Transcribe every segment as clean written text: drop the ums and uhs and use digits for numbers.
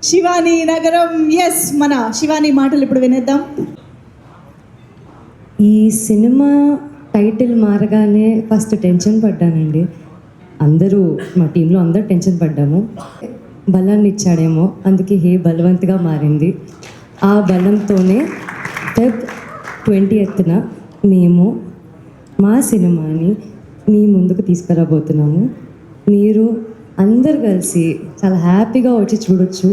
శివాని నగరం. ఎస్, మన శివాని మాటలు ఇప్పుడు వినేద్దాం. ఈ సినిమా టైటిల్ మారగానే ఫస్ట్ టెన్షన్ పడ్డానండి. అందరూ మా టీంలో అందరూ టెన్షన్ పడ్డాము. బలాన్ని ఇచ్చాడేమో, అందుకే హే బలవంత్గా మారింది. ఆ బలంతోనే Feb 20th మేము మా సినిమాని మీ ముందుకు తీసుకురాబోతున్నాము. మీరు అందరు కలిసి చాలా హ్యాపీగా వచ్చి చూడొచ్చు.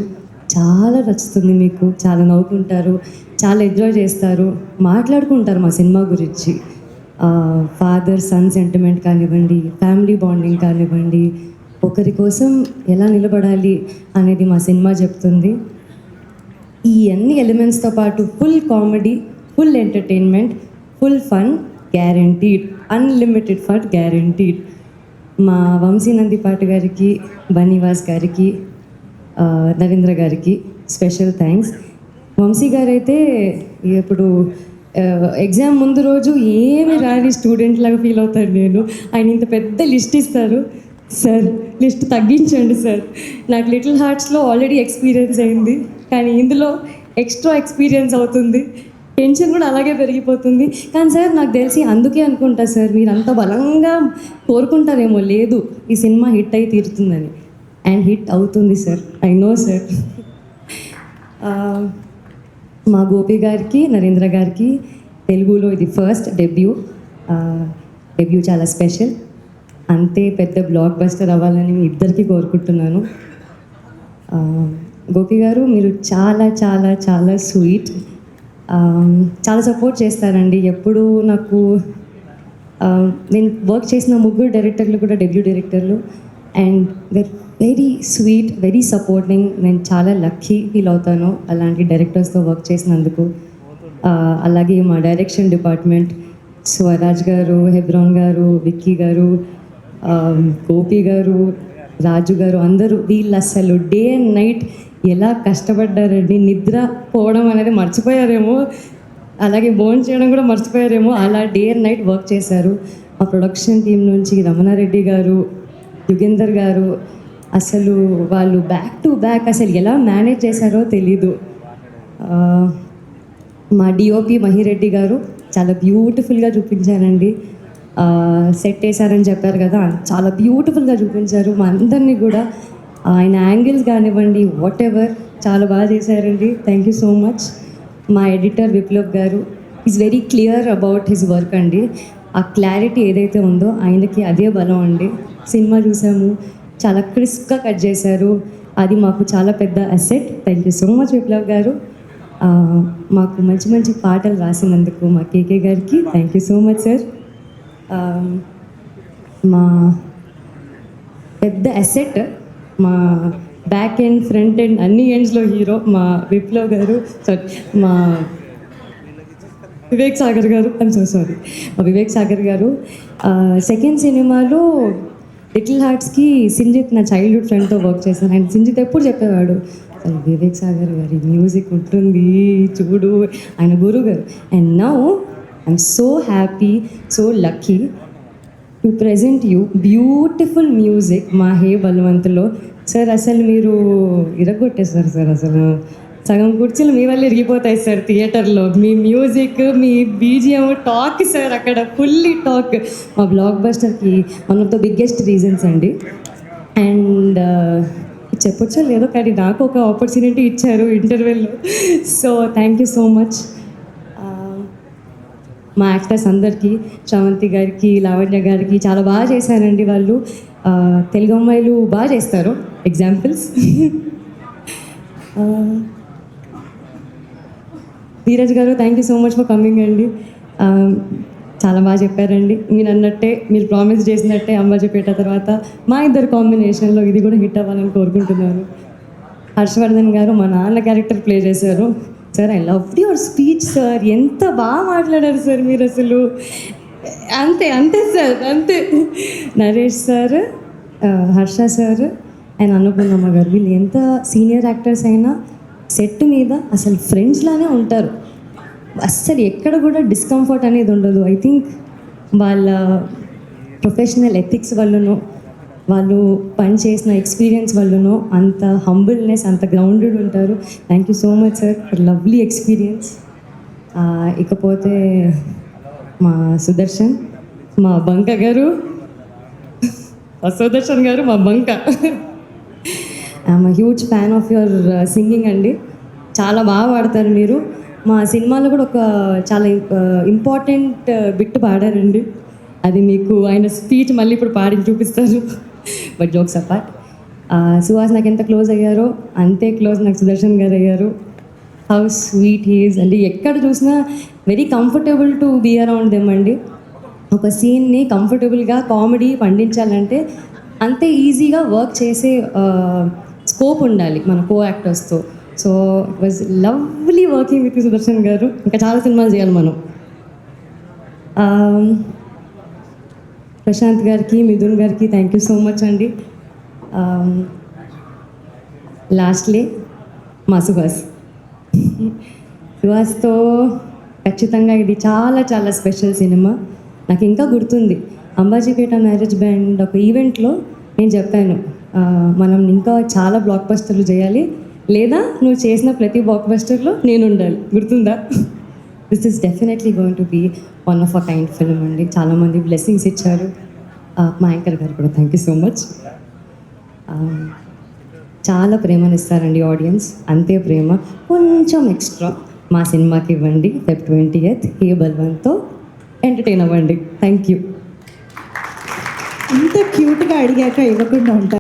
చాలా నచ్చుతుంది మీకు, చాలా నవ్వుకుంటారు, చాలా ఎంజాయ్ చేస్తారు, మాట్లాడుకుంటారు మా సినిమా గురించి. ఫాదర్ సన్ సెంటిమెంట్ కానివ్వండి, ఫ్యామిలీ బాండింగ్ కానివ్వండి, ఒకరి కోసం ఎలా నిలబడాలి అనేది మా సినిమా చెప్తుంది. ఈ అన్ని ఎలిమెంట్స్తో పాటు full comedy, full entertainment, full fun guaranteed, unlimited fun guaranteed. మా వంశీ నందిపాటి గారికి, బనీవాస్ గారికి, నరేంద్ర గారికి స్పెషల్ థ్యాంక్స్. వంశీ గారు అయితే ఇప్పుడు ఎగ్జామ్ ముందు రోజు ఏమి రాని స్టూడెంట్ లాగా ఫీల్ అవుతాను నేను. ఆయన ఇంత పెద్ద లిస్ట్ ఇస్తారు, సార్ లిస్ట్ తగ్గించండి సార్, నాకు లిటిల్ హార్ట్స్లో ఆల్రెడీ ఎక్స్పీరియన్స్ అయింది, కానీ ఇందులో ఎక్స్ట్రా ఎక్స్పీరియన్స్ అవుతుంది, టెన్షన్ కూడా అలాగే పెరిగిపోతుంది. కానీ సార్ నాకు తెలిసి అందుకే అనుకుంటా సార్ మీరు అంత బలంగా కోరుకుంటారేమో, లేదు ఈ సినిమా హిట్ అయి తీరుతుందని. అండ్ హిట్ అవుతుంది సార్, ఐ నో సార్. మా గోపి గారికి, నరేంద్ర గారికి తెలుగులో ఇది ఫస్ట్ డెబ్యూ. డెబ్యూ చాలా స్పెషల్. అంతే పెద్ద బ్లాక్ బస్టర్ అవ్వాలని మీ ఇద్దరికి కోరుకుంటున్నాను. గోపి గారు మీరు చాలా చాలా చాలా స్వీట్, చాలా సపోర్ట్ చేస్తారండి ఎప్పుడు నాకు. నేను వర్క్ చేసిన ముగ్గురు డైరెక్టర్లు కూడా డెబ్యూ డైరెక్టర్లు, and they're very sweet, very supporting. నేను చాలా లక్కీ ఫీల్ అవుతాను అలాంటి డైరెక్టర్స్తో వర్క్ చేసినందుకు. అలాగే మా డైరెక్షన్ డిపార్ట్మెంట్, స్వరాజ్ గారు, హెబ్రాన్ గారు, విక్కీ గారు, గోపి గారు, రాజు గారు, అందరూ వీళ్ళు అసలు డే అండ్ నైట్ ఎలా కష్టపడ్డారండి. నిద్ర పోవడం అనేది మర్చిపోయారేమో, అలాగే భోజనం చేయడం కూడా మర్చిపోయారేమో, అలా డే అండ్ నైట్ వర్క్ చేశారు. మా ప్రొడక్షన్ టీం నుంచి రమణారెడ్డి గారు, యుగేందర్ గారు, అసలు వాళ్ళు బ్యాక్ టు బ్యాక్ అసలు ఎలా మేనేజ్ చేశారో తెలీదు. మా డిఓపి మహిరెడ్డి గారు చాలా బ్యూటిఫుల్గా చూపించారండి. సెట్ వేశారని చెప్పారు కదా, చాలా బ్యూటిఫుల్గా చూపించారు మా అందరినీ కూడా. ఆయన యాంగిల్స్ కానివ్వండి, వాట్ ఎవర్ చాలా బాగా చేశారండి. Thank you so much. మా ఎడిటర్ విప్లవ్ గారు is very clear about his work అండి. ఆ క్లారిటీ ఏదైతే ఉందో ఆయనకి అదే బలం అండి. సినిమా చూసాము, చాలా క్రిస్ప్గా కట్ చేశారు, అది మాకు చాలా పెద్ద asset. Thank you so much Viplav గారు. మాకు మంచి మంచి పాటలు రాసినందుకు మా కేకే గారికి thank you so much sir. మా పెద్ద అసెట్, మా బ్యాక్ ఎండ్, ఫ్రంట్ ఎండ్, అన్ని ఎండ్స్లో హీరో మా విప్లవ్ గారు, సారీ మా వివేక్ సాగర్ గారు, ఐమ్ సో సారీ, మా వివేక్ సాగర్ గారు. సెకండ్ సినిమాలో లిటిల్ హార్ట్స్కి సింజిత్ నా చైల్డ్హుడ్ ఫ్రెండ్తో వర్క్ చేశాను. అండ్ సింజిత్ ఎప్పుడు చెప్పేవాడు, అసలు వివేక్ సాగర్ గారి మ్యూజిక్ ఉంటుంది చూడు, ఆయన గురువు గారు. And now I'm so happy, so lucky to present you beautiful music మా హే బలవంత్లో. సార్ అసలు మీరు ఇరగొట్టేస్తారు సార్, అసలు సగం కుర్చీలు మీ వల్ల ఇరిగిపోతాయి సార్ థియేటర్లో. మీ మ్యూజిక్, మీ బీజిఎం, టాక్ సార్ అక్కడ ఫుల్లీ టాక్. మా బ్లాక్ బస్టర్కి one of the biggest reasons అండి. అండ్ చెప్పొచ్చో లేదో కానీ నాకు ఒక ఆపర్చునిటీ ఇచ్చారు ఇంటర్వ్యూలో, so thank you so much. మా యాక్టర్స్ అందరికీ, శ్రవంతి గారికి, లావణ్య గారికి చాలా బాగా చేశారండి వాళ్ళు. తెలుగు అమ్మాయిలు బాగా చేస్తారు, ఎగ్జాంపుల్స్. ధీరజ్ గారు thank you so much for coming అండి. చాలా బాగా చెప్పారండి. మీరు అన్నట్టే, మీరు ప్రామిస్ చేసినట్టే అంబాజీపేట తర్వాత మా ఇద్దరు కాంబినేషన్లో ఇది కూడా హిట్ అవ్వాలని కోరుకుంటున్నాను. హర్షవర్ధన్ గారు మా నాన్న క్యారెక్టర్ ప్లే చేశారు. Sir I love your speech sir, ఎంత బాగా మాట్లాడారు సార్ మీరు అసలు. అంతే అంతే సార్, అంతే. Naresh sir, Harsha sir and Annapurnamma గారు, వీళ్ళు ఎంత సీనియర్ యాక్టర్స్ అయినా సెట్ మీద అసలు ఫ్రెండ్స్లానే ఉంటారు. అస్సలు ఎక్కడ కూడా డిస్కంఫర్ట్ అనేది ఉండదు. ఐ థింక్ వాళ్ళ ప్రొఫెషనల్ ఎథిక్స్ వల్లనో వాళ్ళు పని చేసిన ఎక్స్పీరియన్స్ వల్లనో అంత హంబుల్నెస్, అంత గ్రౌండెడ్ ఉంటారు. Thank you so much sir for lovely experience. ఇకపోతే మా సుదర్శన్, మా బంక గారు, సుదర్శన్ గారు మా బంక. I'm huge fan of your singing అండి. చాలా బాగా పాడతారు మీరు. మా సినిమాలో కూడా ఒక చాలా ఇంపార్టెంట్ బిట్ పాడారండి. అది మీకు ఆయన స్పీచ్ మళ్ళీ ఇప్పుడు పాడి చూపిస్తారు. బట్ జోక్స్ అపార్ట్, సుహాస్ నాకు ఎంత క్లోజ్ అయ్యారో అంతే క్లోజ్ నాకు సుదర్శన్ గారు అయ్యారు. హౌ స్వీట్ హీస్ అండి. ఎక్కడ చూసినా very comfortable to be around them అండి. ఒక సీన్ని కంఫర్టబుల్గా కామెడీ పండించాలంటే అంతే ఈజీగా వర్క్ చేసే స్కోప్ ఉండాలి మన కో యాక్టర్స్తో. So it was lovely working with Sudarshan గారు. ఇంకా చాలా సినిమాలు చేయాలి మనం. ప్రశాంత్ గారికి, మిథున్ గారికి థ్యాంక్ యూ సో మచ్ అండి. లాస్ట్లీ మా సుహాస్తో ఖచ్చితంగా ఇది చాలా చాలా స్పెషల్ సినిమా. నాకు ఇంకా గుర్తుంది, అంబాజీపేట మ్యారేజ్ బ్యాండ్ ఒక ఈవెంట్లో నేను చెప్పాను, మనం ఇంకా చాలా బ్లాక్ బస్టర్లు చేయాలి, లేదా నువ్వు చేసిన ప్రతి బ్లాక్ బస్టర్లో నేను ఉండాలి. గుర్తుందా? This is definitely going to be one of a kind film అండి. చాలామంది బ్లెస్సింగ్స్ ఇచ్చారు. మా యాంకర్ గారు కూడా థ్యాంక్ యూ సో మచ్. చాలా ప్రేమనిస్తారండి ఆడియన్స్, అంతే ప్రేమ కొంచెం ఎక్స్ట్రా మా సినిమాకి ఇవ్వండి. Feb 20th హే బల్వంత్తో ఎంటర్టైన్ అవ్వండి. Thank you. ఇంత క్యూట్గా అడిగాక ఇవ్వకుండా ఉంటారు.